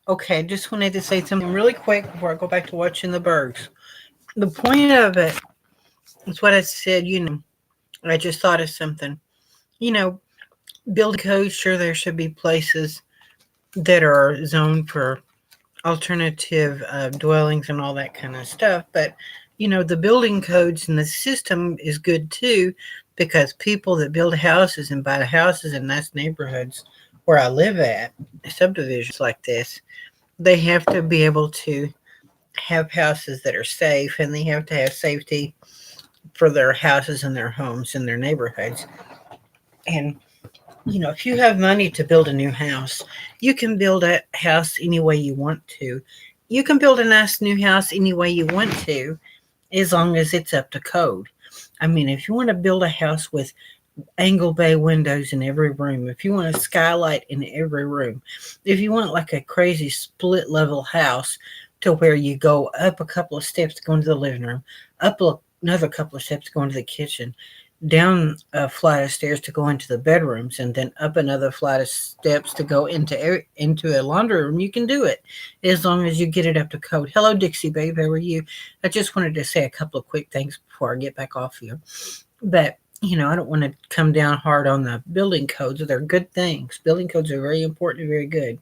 Okay, just wanted to say something really quick before I go back to watching the birds. The point of it is what I said, I just thought of something. You know, building codes, sure, there should be places that are zoned for alternative dwellings and all that kind of stuff. But, the building codes and the system is good too because people that build houses and buy houses in nice neighborhoods where I live at, subdivisions like this, they have to be able to have houses that are safe and they have to have safety for their houses and their homes and their neighborhoods. And, if you have money to build a new house, you can build a house any way you want to. You can build a nice new house any way you want to, as long as it's up to code. I mean, if you want to build a house with angle bay windows in every room, if you want a skylight in every room, if you want like a crazy split level house to where you go up a couple of steps to go into the living room, up another couple of steps to go into the kitchen, down a flight of stairs to go into the bedrooms, and then up another flight of steps to go into a laundry room, you can do it as long as you get it up to code. Hello, Dixie babe, how are you? I just wanted to say a couple of quick things before I get back off here. But I don't want to come down hard on the building codes. They're good things. Building codes are very important and very good.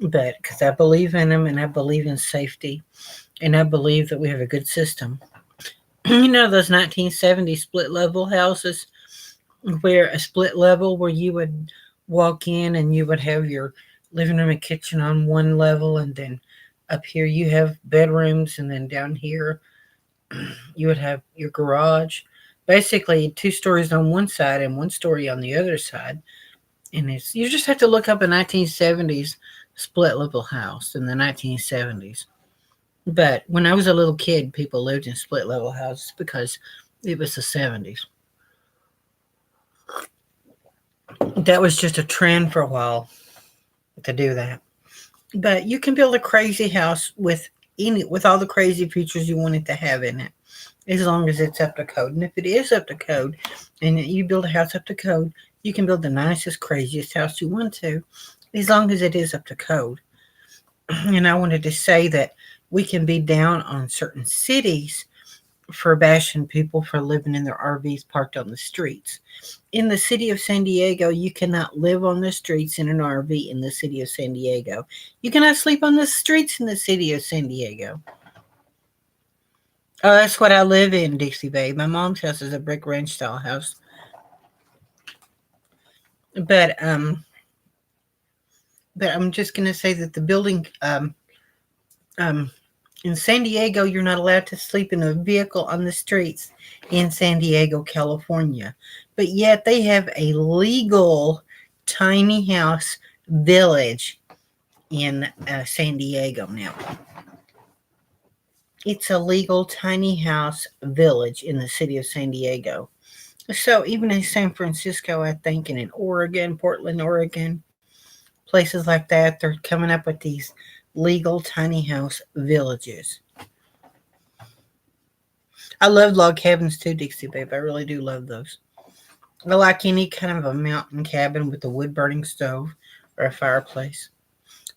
But because I believe in them and I believe in safety and I believe that we have a good system. Those 1970 split level houses where a split level where you would walk in and you would have your living room and kitchen on one level, and then up here you have bedrooms, and then down here you would have your garage. Basically, two stories on one side and one story on the other side. And you just have to look up a 1970s split level house in the 1970s. But when I was a little kid, people lived in split level houses because it was the 70s. That was just a trend for a while to do that. But you can build a crazy house with all the crazy features you want it to have in it, as long as it's up to code. And if it is up to code, and you build a house up to code, you can build the nicest, craziest house you want to, as long as it is up to code. And I wanted to say that we can be down on certain cities for bashing people for living in their RVs parked on the streets. In the city of San Diego, you cannot live on the streets in an RV in the city of San Diego. You cannot sleep on the streets in the city of San Diego. Oh, that's what I live in, Dixie Bay. My mom's house is a brick ranch style house. But I'm just gonna say that the building um in San Diego, you're not allowed to sleep in a vehicle on the streets in San Diego, California. But yet they have a legal tiny house village in San Diego now. It's a legal tiny house village in the city of San Diego. So even in San Francisco, I think, and in Oregon, Portland, Oregon, places like that, they're coming up with these legal tiny house villages. I love log cabins too, Dixie Babe. I really do love those. I like any kind of a mountain cabin with a wood burning stove or a fireplace.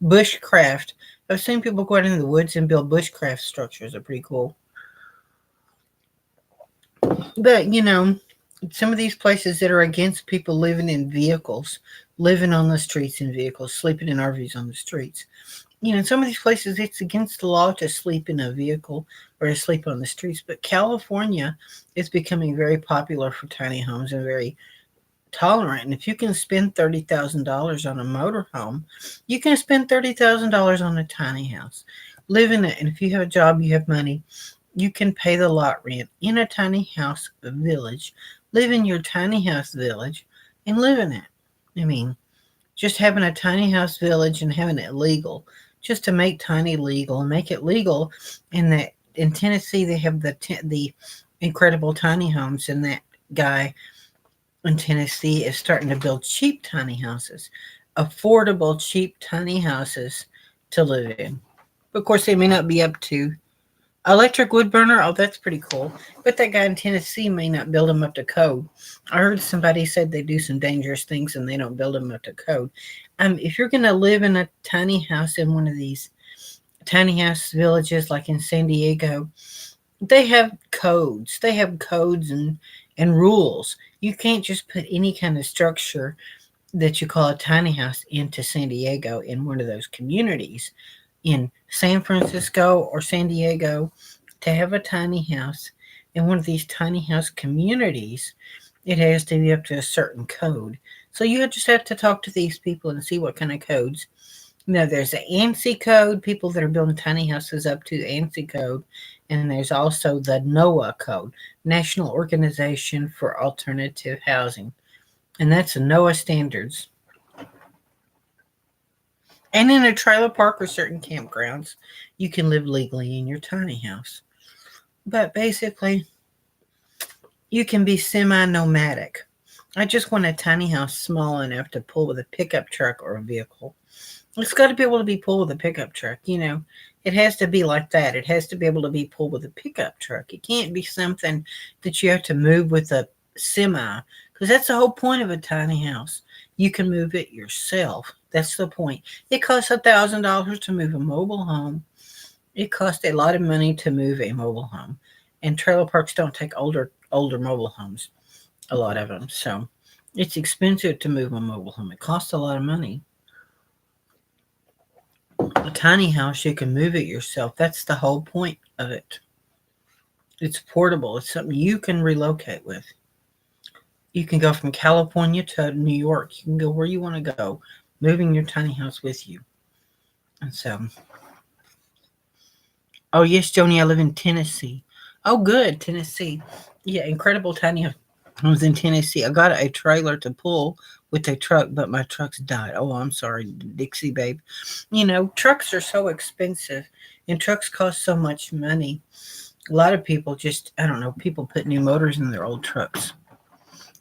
Bushcraft. I've seen people go out into the woods and build bushcraft structures. They're pretty cool. But, some of these places that are against people living in vehicles, living on the streets in vehicles, sleeping in RVs on the streets. Some of these places, it's against the law to sleep in a vehicle or to sleep on the streets. But California is becoming very popular for tiny homes and very tolerant. And if you can spend $30,000 on a motorhome, you can spend $30,000 on a tiny house. Live in it. And if you have a job, you have money, you can pay the lot rent in a tiny house village. Live in your tiny house village and live in it. I mean, just having a tiny house village and having it legal, just to make tiny legal and make it legal. And that in Tennessee they have the incredible tiny homes, and that guy in Tennessee is starting to build cheap tiny houses, affordable cheap tiny houses to live in. Of course, they may not be up to Electric wood burner, oh, that's pretty cool. But that guy in Tennessee may not build them up to code. I heard somebody said they do some dangerous things and they don't build them up to code. If you're going to live in a tiny house in one of these tiny house villages like in San Diego, they have codes. They have codes and rules. You can't just put any kind of structure that you call a tiny house into San Diego in one of those communities. In San Francisco or San Diego, to have a tiny house in one of these tiny house communities, it has to be up to a certain code. So you just have to talk to these people and see what kind of codes. There's the ANSI code, people that are building tiny houses up to ANSI code, and there's also the NOAA code, National Organization for Alternative Housing, and that's the NOAA standards. And in a trailer park or certain campgrounds, you can live legally in your tiny house. But basically, you can be semi-nomadic. I just want a tiny house small enough to pull with a pickup truck or a vehicle. It's got to be able to be pulled with a pickup truck. It has to be like that. It has to be able to be pulled with a pickup truck. It can't be something that you have to move with a semi, because that's the whole point of a tiny house. You can move it yourself. That's the point. It costs $1,000 to move a mobile home. It costs a lot of money to move a mobile home. And trailer parks don't take older mobile homes, a lot of them. So it's expensive to move a mobile home. It costs a lot of money. A tiny house, you can move it yourself. That's the whole point of it. It's portable. It's something you can relocate with. You can go from California to New York. You can go where you want to go, moving your tiny house with you. And so, oh yes, Joni, I live in Tennessee. Oh, good, Tennessee. Yeah, incredible tiny house. I was in Tennessee. I got a trailer to pull with a truck, but my truck's died. Oh, I'm sorry, Dixie babe. Trucks are so expensive, and trucks cost so much money. A lot of people I don't know, people put new motors in their old trucks.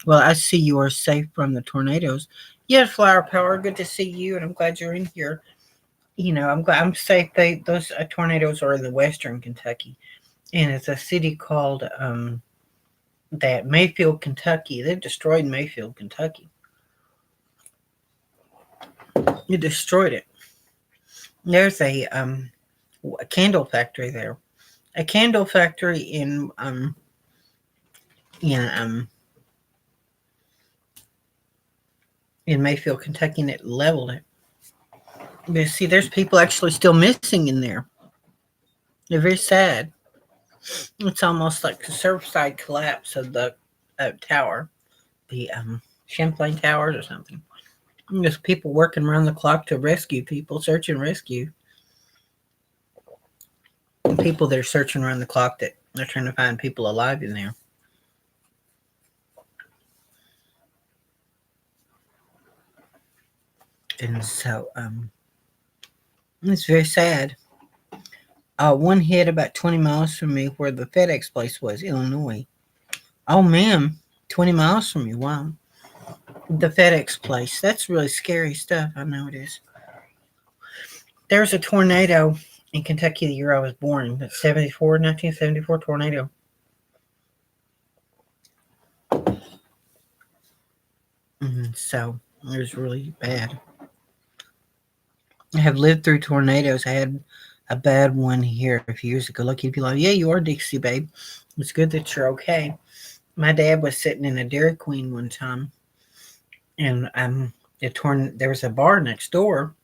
Well, I see you are safe from the tornadoes. Yeah, Flower Power, good to see you, and I'm glad you're in here. I'm glad I'm safe. Those tornadoes are in the western Kentucky, and it's a city called that Mayfield, Kentucky. They've destroyed Mayfield, Kentucky. You destroyed it. There's a candle factory there. A candle factory in Mayfield, Kentucky, and it leveled it. But see, there's people actually still missing in there. They're very sad. It's almost like the Surfside collapse of the tower, the Champlain Towers or something. There's people working around the clock to rescue people, search and rescue. And people that are searching around the clock that they're trying to find people alive in there. And so, it's very sad. One hit about 20 miles from me where the FedEx place was, Illinois. Oh, man, 20 miles from you. Wow. The FedEx place. That's really scary stuff. I know it is. There was a tornado in Kentucky the year I was born. The 1974 tornado. So it was really bad. I have lived through tornadoes. I had a bad one here a few years ago. Lucky people like, yeah, you are Dixie, babe. It's good that you're okay. My dad was sitting in a Dairy Queen one time, and there was a bar next door,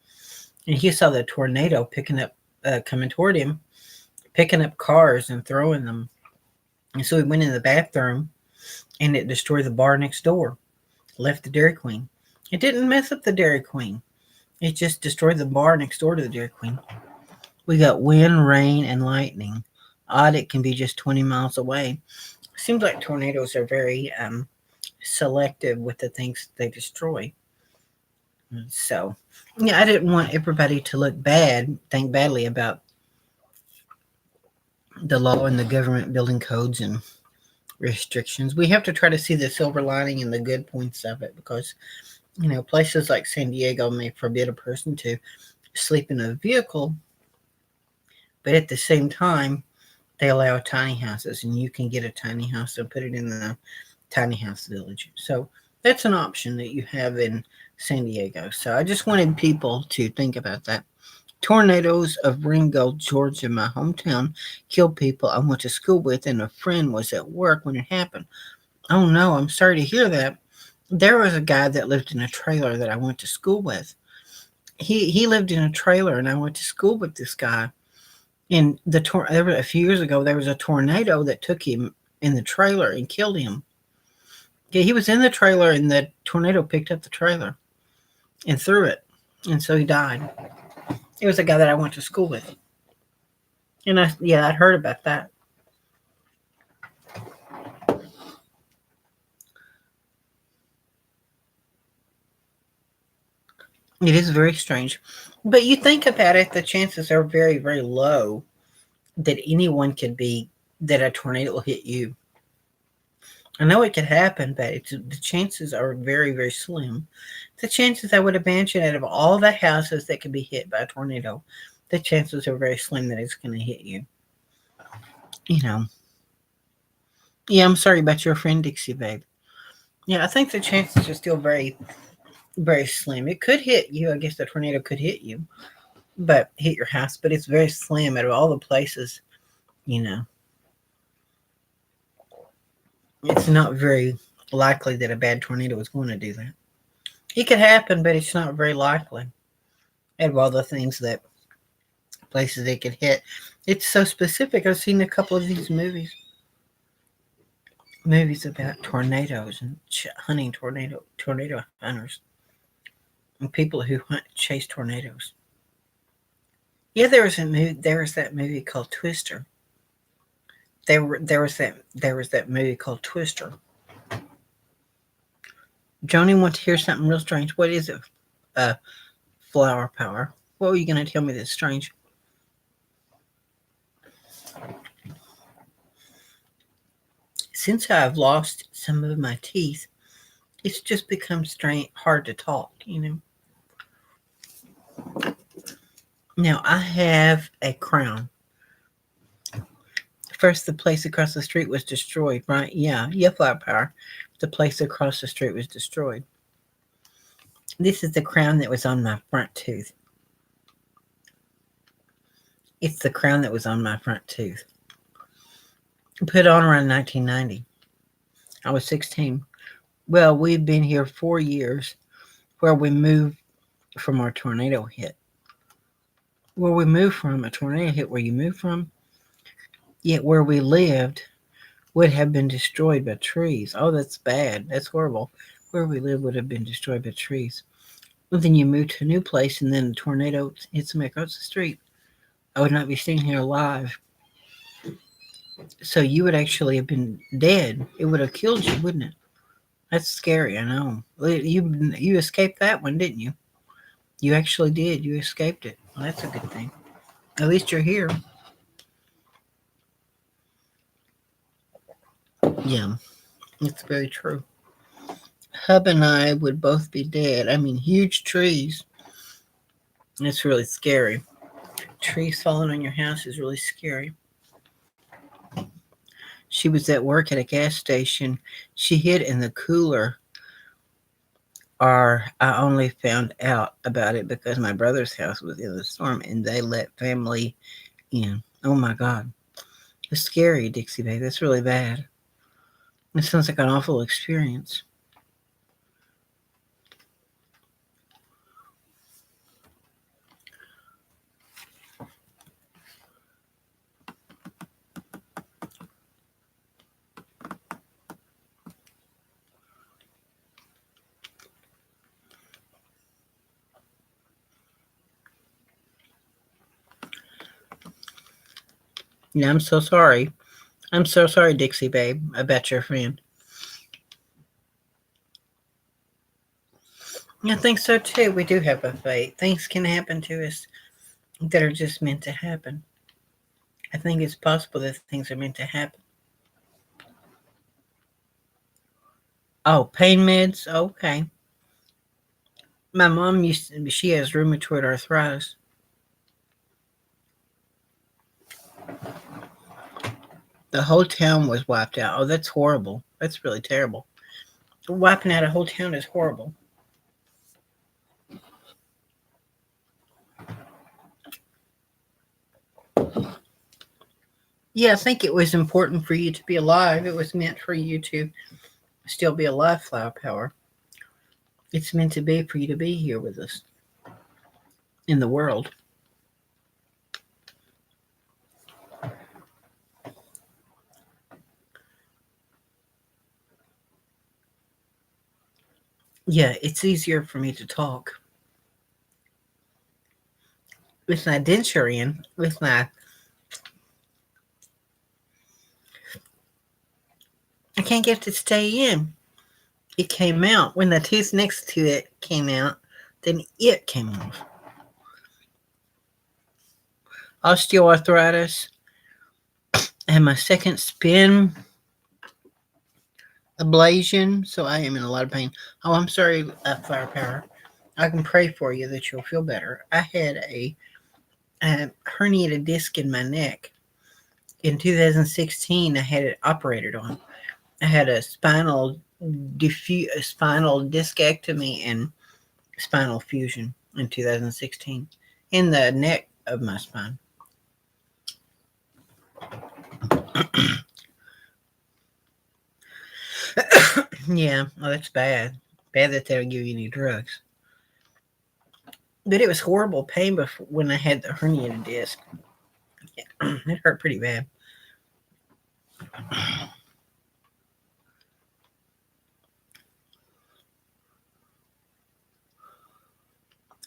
and he saw the tornado coming toward him, picking up cars and throwing them. And so he went in the bathroom, and it destroyed the bar next door, left the Dairy Queen. It didn't mess up the Dairy Queen. It just destroyed the bar next door to the Dairy Queen. We got wind, rain, and lightning. Odd it can be just 20 miles away. Seems like tornadoes are very selective with the things they destroy. So, yeah, I didn't want everybody to think badly about the law and the government building codes and restrictions. We have to try to see the silver lining and the good points of it, because places like San Diego may forbid a person to sleep in a vehicle, but at the same time they allow tiny houses, and you can get a tiny house and put it in the tiny house village. So that's an option that you have in San Diego. So I just wanted people to think about that. Tornadoes of Ringgold, Georgia, my hometown, killed people I went to school with, and a friend was at work when it happened. Oh no, I'm sorry to hear that. There was a guy that lived in a trailer that I went to school with. He lived in a trailer, and I went to school with this guy. And a few years ago, there was a tornado that took him in the trailer and killed him. Yeah, he was in the trailer, and the tornado picked up the trailer and threw it, and so he died. It was a guy that I went to school with, and I'd heard about that. It is very strange, but you think about it, the chances are very, very low that anyone could be that a tornado will hit you. I know it could happen, but the chances are very, very slim. The chances, I would imagine, out of all the houses that could be hit by a tornado, the chances are very slim that it's going to hit you. You know. Yeah, I'm sorry about your friend, Dixie Babe. Yeah, I think the chances are still very, very slim. It could hit you. I guess the tornado could hit you, but hit your house. But it's very slim out of all the places. You know, it's not very likely that a bad tornado is going to do that. It could happen, but it's not very likely. Out of all the things that places it could hit, it's so specific. I've seen a couple of these movies about tornadoes and hunting tornado hunters and people who chase tornadoes. Yeah, there was that movie called Twister. There was that movie called Twister. Joni wants to hear something real strange. What is it? Flower power. What were you going to tell me that's strange? Since I've lost some of my teeth, it's just become hard to talk, Now, I have a crown. First, the place across the street was destroyed, right? Yeah, flower power. The place across the street was destroyed. This is the crown that was on my front tooth. It's the crown that was on my front tooth. Put on around 1990. I was 16. Well, we've been here 4 years where we moved from our tornado hit. Where we moved from, a tornado hit where you moved from, yet where we lived would have been destroyed by trees. Oh, that's bad. That's horrible. Where we lived would have been destroyed by trees. Well, then you move to a new place, and then the tornado hits me across the street. I would not be sitting here alive. So you would actually have been dead. It would have killed you, wouldn't it? That's scary, I know. You escaped that one, didn't you? You actually did. You escaped it. Well, that's a good thing. At least you're here. Yeah, it's very true. Hub and I would both be dead. I mean, huge trees. It's really scary. Trees falling on your house is really scary. She was at work at a gas station. She hid in the cooler. Or I only found out about it because my brother's house was in the storm and they let family in. Oh my God. It's scary, Dixie Babe. That's really bad. It sounds like an awful experience. Yeah, I'm so sorry. I'm so sorry, Dixie Babe, about your friend. I think so too. We do have a fate. Things can happen to us that are just meant to happen. I think it's possible that things are meant to happen. Oh, pain meds? Okay. My mom she has rheumatoid arthritis. The whole town was wiped out. Oh, that's horrible. That's really terrible. Wiping out a whole town is horrible. Yeah, I think it was important for you to be alive. It was meant for you to still be alive, Flower Power. It's meant to be for you to be here with us in the world. Yeah, it's easier for me to talk with my denture in, with my. I can't get it to stay in. It came out. When the tooth next to it came out, then it came off. Osteoarthritis. I had my second spin ablation, so I am in a lot of pain. Oh, I'm sorry, Flower Power. I can pray for you that you'll feel better. I had a herniated disc in my neck. In 2016, I had it operated on. I had a spinal discectomy and spinal fusion in 2016 in the neck of my spine. Yeah, well, that's bad. Bad that they don't give you any drugs. But it was horrible pain before when I had the herniated disc. Yeah, it hurt pretty bad.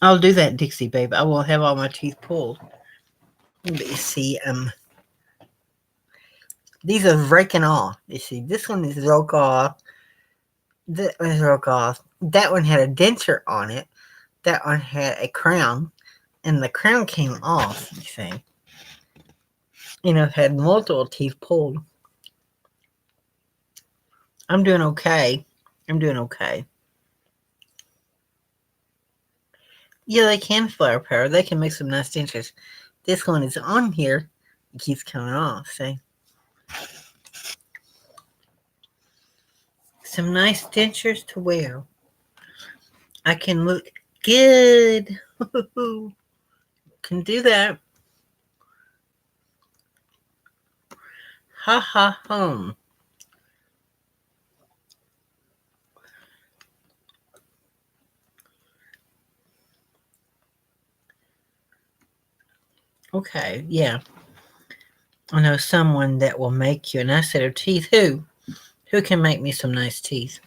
I'll do that, Dixie babe. I will have all my teeth pulled. But you see, these are breaking off. You see, this one is broke off. That one is broke off. That one had a denture on it. That one had a crown, and the crown came off. You see, I've had multiple teeth pulled. I'm doing okay. Yeah, they can Flower Power. They can make some nice dentures. This one is on here. It keeps coming off. See? Some nice dentures to wear. I can look good. Can do that. Ha ha hum. Okay, yeah. I know someone that will make you a nice set of teeth. Who? Who can make me some nice teeth?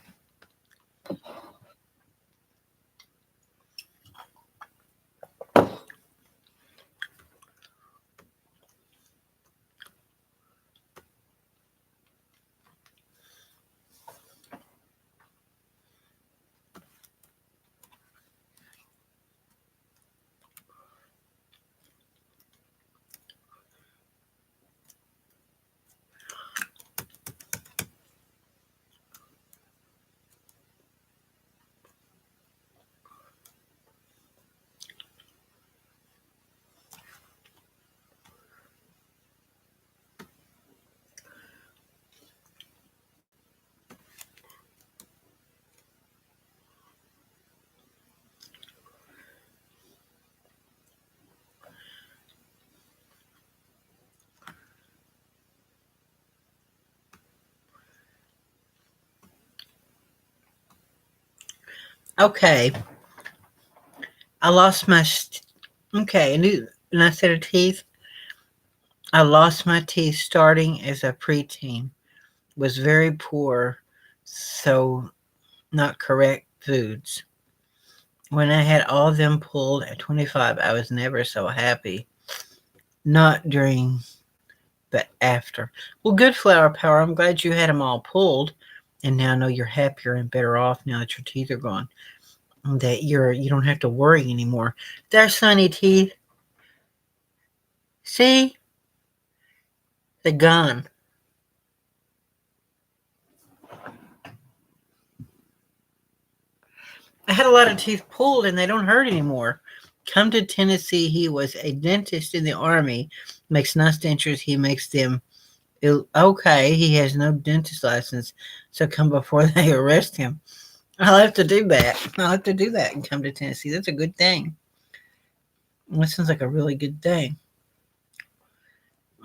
Okay. I lost my. Okay, a nice set of teeth. I lost my teeth starting as a preteen. Was very poor, so not correct foods. When I had all of them pulled at 25, I was never so happy. Not during, but after. Well, good Flower Power. I'm glad you had them all pulled, and now I know you're happier and better off now that your teeth are gone. That you don't have to worry anymore. There's Sunny teeth. See, they're gone. I had a lot of teeth pulled, and they don't hurt anymore. Come to Tennessee. He was a dentist in the Army. Makes nice dentures. He makes them Okay, he has no dentist license, so come before they arrest him. I'll have to do that. I'll have to do that and come to Tennessee. That's a good thing. That sounds like a really good thing.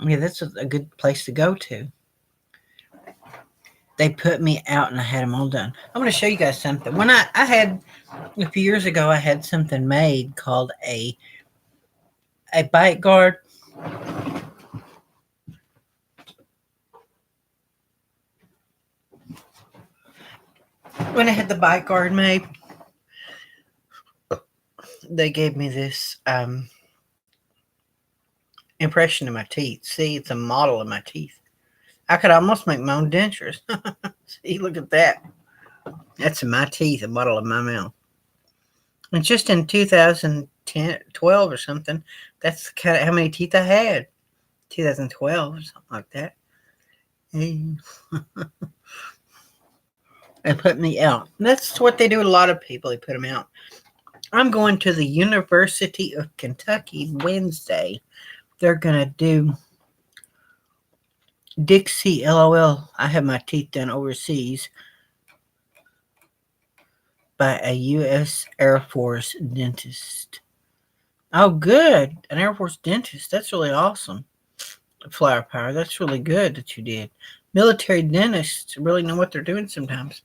Yeah, that's a good place to go to. They put me out and I had them all done. I'm going to show you guys something. When I had, a few years ago, I had something made called a bite guard. When I had the bite guard made, they gave me this impression of my teeth. See, it's a model of my teeth. I could almost make my own dentures. See, look at that. That's my teeth, a model of my mouth. And just in 2010, 12 or something, that's kind of how many teeth I had. 2012 or something like that. They put me out. That's what they do with a lot of people. They put them out. I'm going to the University of Kentucky Wednesday. They're going to do Dixie, LOL. I have my teeth done overseas by a U.S. Air Force dentist. Oh, good. An Air Force dentist. That's really awesome. Flower power. That's really good that you did. Military dentists really know what they're doing sometimes.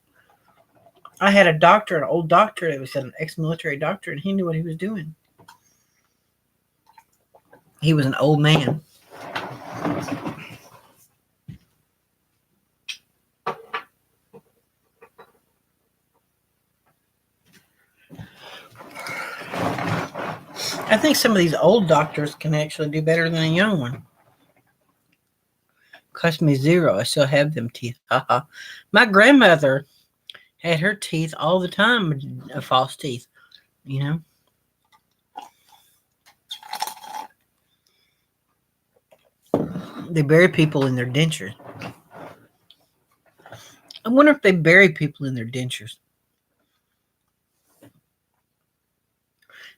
I had a doctor, an old doctor. It was an ex-military doctor, and he knew what he was doing. He was an old man. I think some of these old doctors can actually do better than a young one. Cost me $0. I still have them teeth. My grandmother had her teeth all the time, false teeth, you know. They bury people in their dentures. I wonder if they bury people in their dentures.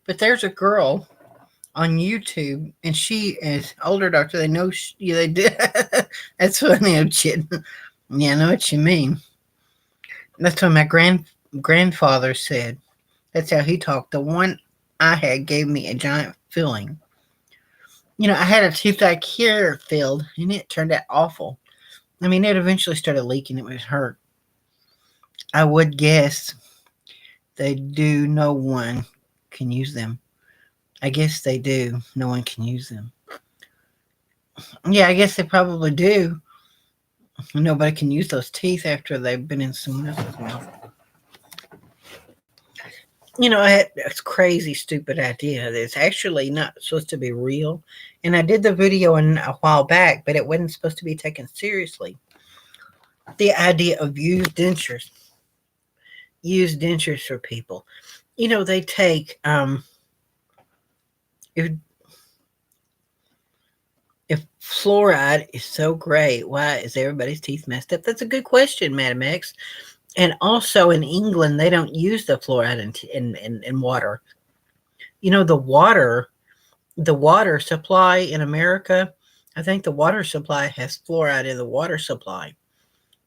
But there's a girl on YouTube, and she is older doctor. They know they did. That's funny, I'm kidding. Yeah, I know what you mean. That's what my grandfather said. That's how he talked. The one I had gave me a giant filling. I had a toothache here filled, and it turned out awful. I mean, it eventually started leaking. It was hurt. I would guess they do. No one can use them. I guess they do. No one can use them. Yeah, I guess they probably do. Nobody can use those teeth after they've been in someone else's mouth. I had this crazy, stupid idea that's actually not supposed to be real. And I did the video a while back, but it wasn't supposed to be taken seriously. The idea of used dentures. Used dentures for people. They take, if fluoride is so great, why is everybody's teeth messed up? That's a good question, Madam X. And also in England, they don't use the fluoride in water. The water supply in America, I think the water supply has fluoride in the water supply.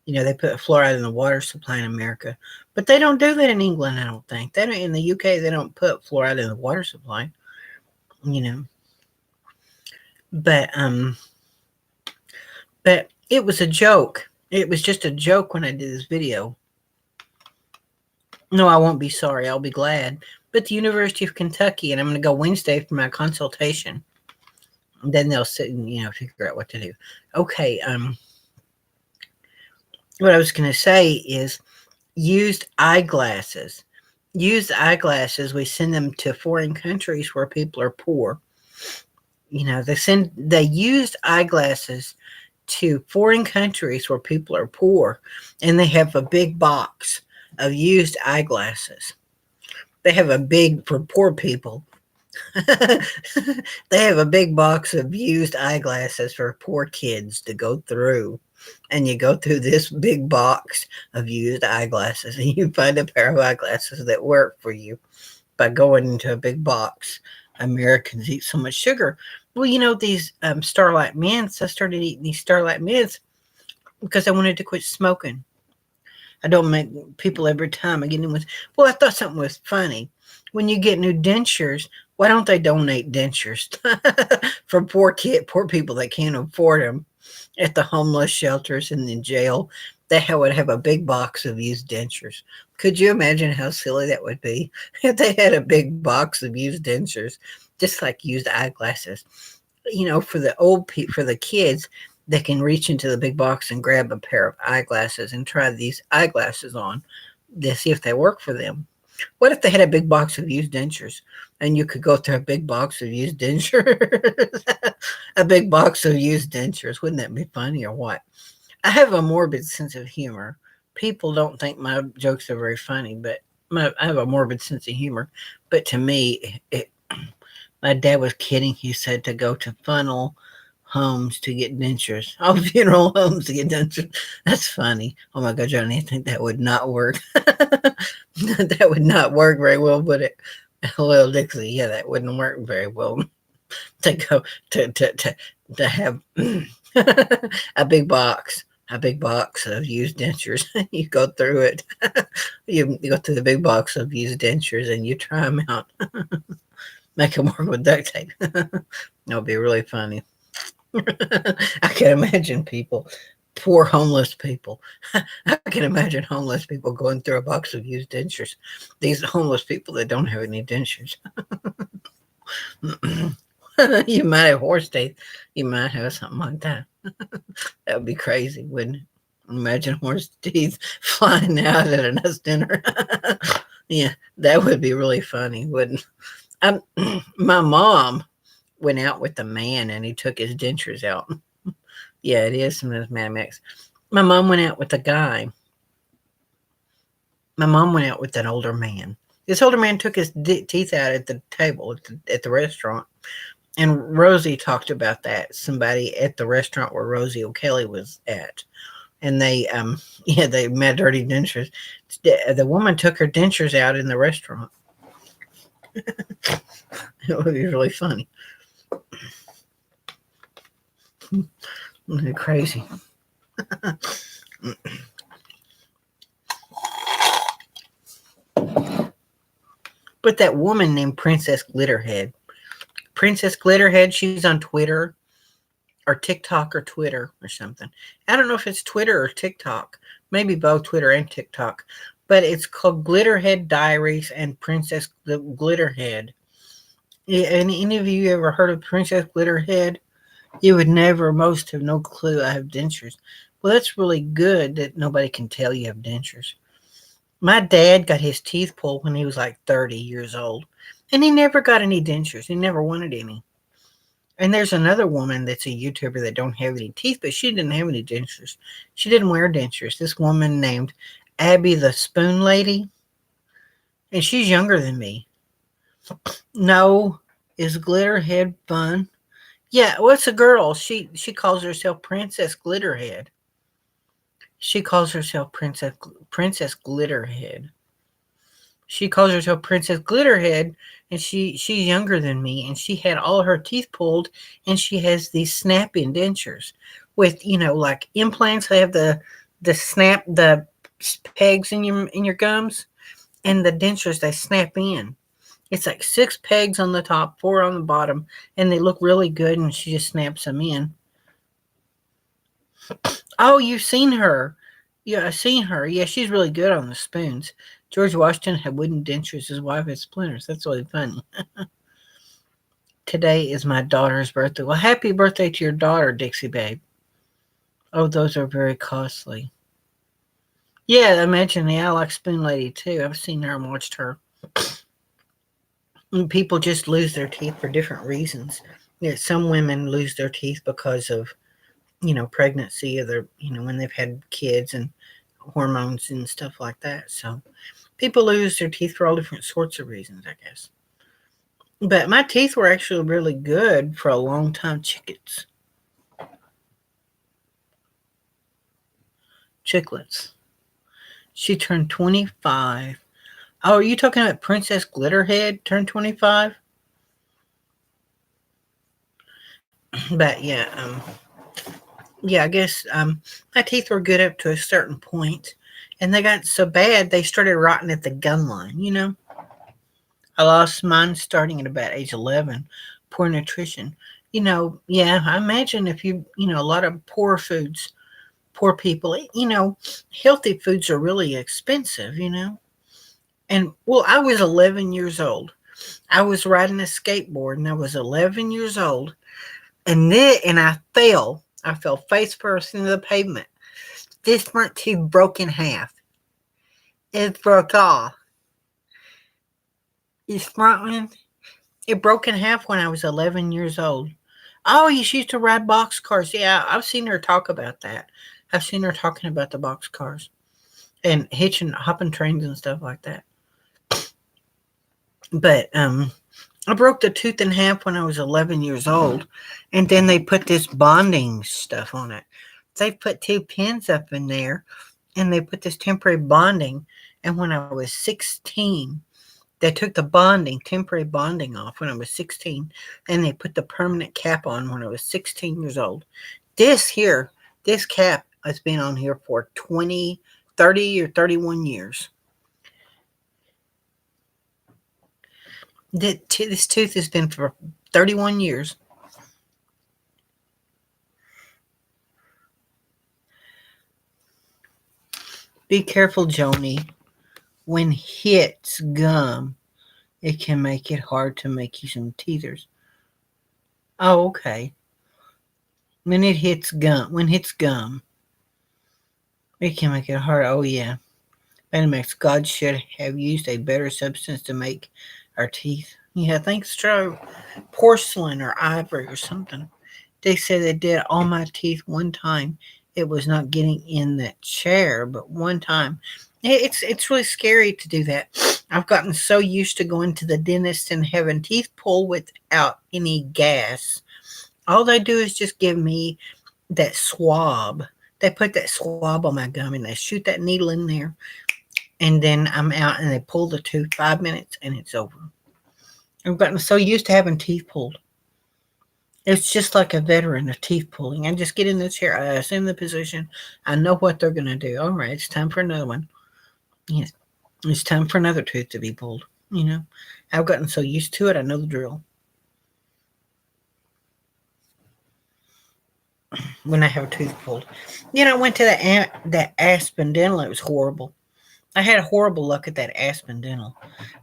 They put fluoride in the water supply in America. But they don't do that in England, I don't think. They don't, in the UK, they don't put fluoride in the water supply. But it was a joke. It was just a joke when I did this video. No, I won't be sorry. I'll be glad. But the University of Kentucky, and I'm going to go Wednesday for my consultation. And then they'll sit and, figure out what to do. Okay. What I was going to say is used eyeglasses. Used eyeglasses, we send them to foreign countries where people are poor. They used eyeglasses to foreign countries where people are poor, and they have a big box of used eyeglasses. They have a big, for poor people, they have a big box of used eyeglasses for poor kids to go through. And you go through this big box of used eyeglasses, and you find a pair of eyeglasses that work for you by going into a big box Americans eat so much sugar. Well, these Starlight Mints, I started eating these Starlight Mints because I wanted to quit smoking. I don't make people every time I get in with, well, I thought something was funny. When you get new dentures, why don't they donate dentures for poor people that can't afford them at the homeless shelters and in jail? They would have a big box of used dentures. Could you imagine how silly that would be if they had a big box of used dentures, just like used eyeglasses? For the for the kids, they can reach into the big box and grab a pair of eyeglasses and try these eyeglasses on to see if they work for them. What if they had a big box of used dentures and you could go through a big box of used dentures? A big box of used dentures. Wouldn't that be funny or what? I have a morbid sense of humor. People don't think my jokes are very funny, but I have a morbid sense of humor. But to me, my dad was kidding. He said to go to funnel homes to get dentures. Oh, funeral homes to get dentures. That's funny. Oh my God, Johnny, I think that would not work. That would not work very well, would it? Well, Dixie, yeah, that wouldn't work very well. To go to have a big box. A big box of used dentures. You go through it. You go through the big box of used dentures and you try them out. Make them work with duct tape. That'll be really funny. I can imagine people, poor homeless people. I can imagine homeless people going through a box of used dentures. These homeless people that don't have any dentures. You might have horse teeth. You might have something like that. That would be crazy, wouldn't it? Imagine horse teeth flying out at a nice dinner. Yeah, that would be really funny, wouldn't it? My mom went out with a man and he took his dentures out. Yeah, it is some of those Mad Max. My mom went out with a guy. My mom went out with an older man. This older man took his teeth out at the table at the restaurant. And Rosie talked about that. Somebody at the restaurant where Rosie O'Kelly was at. And they, they met dirty dentures. The woman took her dentures out in the restaurant. It would be really funny. Crazy. But that woman named Princess Glitterhead. Princess Glitterhead, she's on Twitter or TikTok or Twitter or something. I don't know if it's Twitter or TikTok. Maybe both Twitter and TikTok. But it's called Glitterhead Diaries and Princess Glitterhead. Any of you ever heard of Princess Glitterhead? You would never, most have no clue I have dentures. Well, that's really good that nobody can tell you have dentures. My dad got his teeth pulled when he was like 30 years old. And he never got any dentures. He never wanted any. And there's another woman that's a YouTuber that don't have any teeth, but she didn't have any dentures. She didn't wear dentures. This woman named Abby the Spoon Lady. And she's younger than me. No, is Glitterhead fun? Yeah, well, it's a girl. She calls herself Princess Glitterhead. She calls herself Princess Glitterhead. She calls herself Princess Glitterhead, and she's younger than me, and she had all her teeth pulled, and she has these snap-in dentures with, like implants. They have the pegs in your gums, and the dentures they snap in. It's like 6 pegs on the top, 4 on the bottom, and they look really good, and she just snaps them in. Oh, you've seen her. Yeah, I've seen her. Yeah, she's really good on the spoons. George Washington had wooden dentures. His wife had splinters. That's really funny. Today is my daughter's birthday. Well, happy birthday to your daughter, Dixie Babe. Oh, those are very costly. Yeah, I mentioned the I Like Spoon Lady, too. I've seen her and watched her. And people just lose their teeth for different reasons. Some women lose their teeth because of, pregnancy or their, when they've had kids and hormones and stuff like that. So people lose their teeth for all different sorts of reasons, I guess. But my teeth were actually really good for a long time. Chiclets. She turned 25. Oh, are you talking about Princess Glitterhead turned 25? But yeah, I guess my teeth were good up to a certain point, and they got so bad they started rotting at the gum line. I lost mine starting at about age 11. Poor nutrition. Yeah, I imagine if a lot of poor foods, poor people, healthy foods are really expensive. And well, I was 11 years old. I was riding a skateboard and I was 11 years old. And I fell. I fell face first into the pavement. This front tooth broke in half. It broke off. This front one, it broke in half when I was 11 years old. Oh, she used to ride box cars. Yeah, I've seen her talk about that. I've seen her talking about the box cars and hopping trains and stuff like that. But I broke the tooth in half when I was 11 years old, and then they put this bonding stuff on it. They put two pins up in there, and they put this temporary bonding. And when I was 16, they took the temporary bonding off when I was 16, and they put the permanent cap on when I was 16 years old. This cap has been on here for 20, 30, or 31 years. This tooth has been for 31 years. Be careful, Joni. When hits gum, it can make it hard to make you some teethers. Oh, okay. When hits gum, it can make it hard. Oh, yeah. Betamax, God should have used a better substance to make our teeth. Yeah, I think so. Porcelain or ivory or something. They said they did all my teeth one time. It was not getting in that chair, but one time. It's really scary to do that. I've gotten so used to going to the dentist and having teeth pulled without any gas. All they do is just give me that swab. They put that swab on my gum and they shoot that needle in there, and then I'm out and they pull the tooth 5 minutes and it's over. I've gotten so used to having teeth pulled. It's just like a veteran of teeth pulling. I just get in the chair, I assume the position, I know what they're going to do. All right, it's time for another one. Yes, it's time for another tooth to be pulled. I've gotten so used to it, I know the drill. When I have a tooth pulled, I went to that Aspen Dental. It was horrible. I had horrible luck at that Aspen Dental.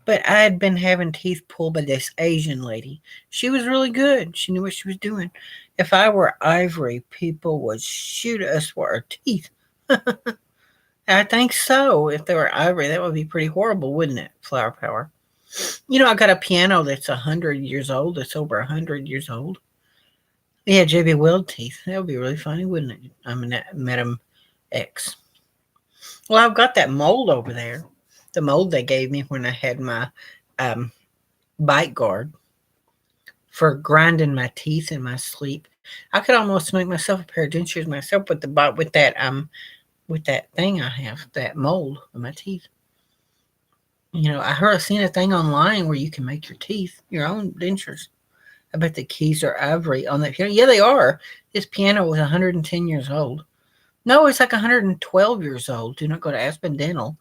But I had been having teeth pulled by this Asian lady. She was really good. She knew what she was doing. If I were ivory, people would shoot us for our teeth. I think so. If they were ivory, that would be pretty horrible, wouldn't it? Flower power. I got a piano that's 100 years old. That's over 100 years old. Yeah, J.B. Weld teeth. That would be really funny, wouldn't it? I mean, Madam X. Well, I've got that mold over there. The mold they gave me when I had my bite guard for grinding my teeth in my sleep. I could almost make myself a pair of dentures myself with that thing I have, that mold in my teeth. I seen a thing online where you can make your own dentures. I bet the keys are ivory on that piano. Yeah, they are. This piano was 110 years old. No, it's like 112 years old. Do not go to Aspen Dental.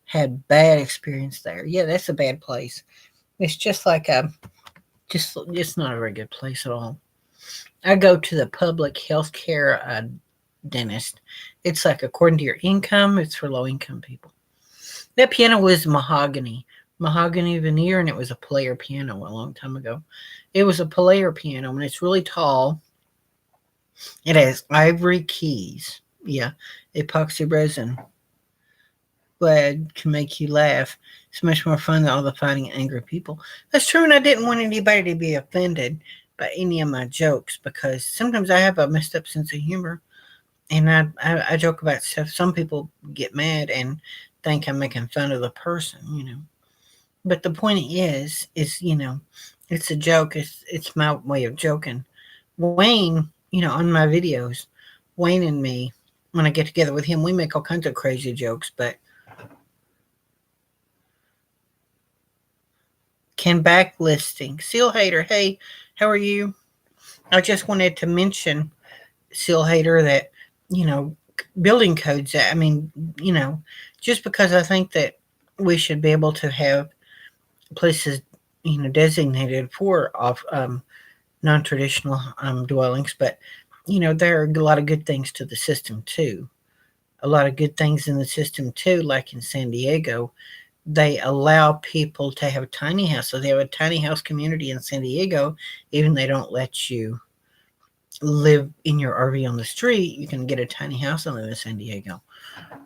Had bad experience there. Yeah, that's a bad place. It's just like it's not a very good place at all. I go to the public health care dentist. It's like according to your income, it's for low income people. That piano was mahogany veneer, and it was a player piano a long time ago. It was a player piano, and it's really tall. It has ivory keys. Yeah, epoxy resin. Glad can make you laugh. It's much more fun than all the fighting angry people. That's true, and I didn't want anybody to be offended by any of my jokes because sometimes I have a messed up sense of humor, and I joke about stuff. Some people get mad and think I'm making fun of the person. But the point is, it's a joke. It's my way of joking. Wayne, on my videos, Wayne and me, when I get together with him, we make all kinds of crazy jokes, but can backlisting. Seal Hater, hey, how are you? I just wanted to mention, Seal Hater, that, you know, building codes, I mean, you know, just because I think that we should be able to have places, you know, designated for off non-traditional dwellings, but you know, there are a lot of good things to the system too. A lot of good things in the system too, like in San Diego, they allow people to have a tiny house. So they have a tiny house community in San Diego. Even they don't let you live in your RV on the street, you can get a tiny house and live in San Diego.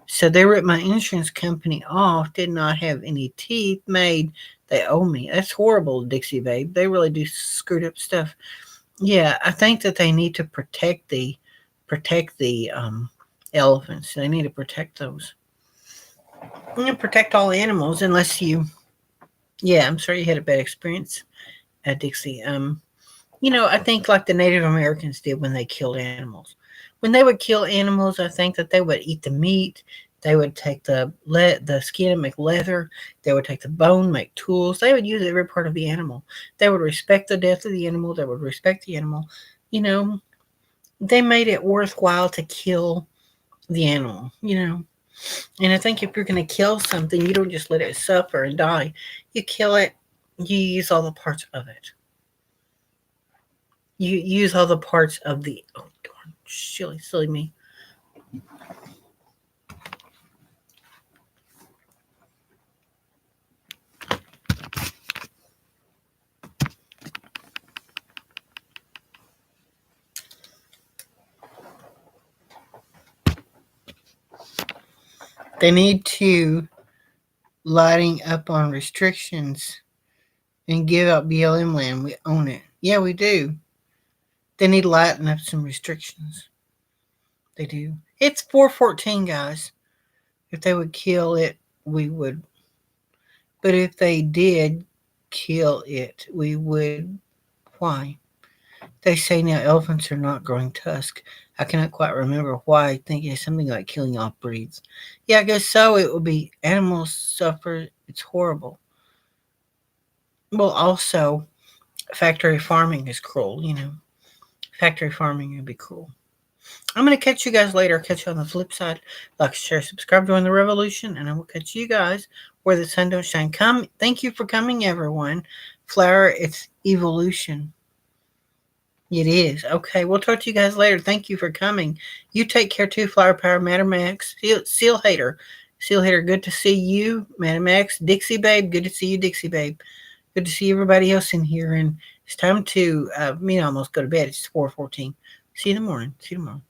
So they ripped my insurance company off, did not have any teeth made. They owe me. That's horrible, Dixie Babe. They really do screwed up stuff. Yeah, I think that they need to protect the elephants. They need to protect those. You know, protect all animals unless you. Yeah, I'm sorry you had a bad experience at Dixie. You know, I think like the Native Americans did when they killed animals. When they would kill animals, I think that they would eat the meat. They would take the skin and make leather. They would take the bone, make tools. They would use every part of the animal. They would respect the death of the animal. They would respect the animal. You know, they made it worthwhile to kill the animal. You know, and I think if you're going to kill something, you don't just let it suffer and die. You kill it. You use all the parts of it. You use all the parts of the. Oh, darn, silly me. They need to lighting up on restrictions and give out BLM land. We own it. Yeah, we do. They need to lighten up some restrictions. They do. It's 414, guys. If they would kill it, we would. But if they did kill it, we would. Why? They say now elephants are not growing tusk. I cannot quite remember why. I think it's something like killing off breeds. Yeah, I guess so. It would be animals suffer. It's horrible. Well, also, factory farming is cruel, you know. Factory farming would be cruel. I'm going to catch you guys later. Catch you on the flip side. Like, share, subscribe, join the revolution, and I will catch you guys where the sun don't shine. Come. Thank you for coming, everyone. Flower, it's evolution. It is. Okay, we'll talk to you guys later. Thank you for coming. You take care too, Flower Power, Madam Max, Seal Hater. Seal Hater, good to see you, Madam Max. Dixie Babe, good to see you, Dixie Babe. Good to see everybody else in here. And it's time to, me almost go to bed. It's 4:14. See you in the morning. See you tomorrow.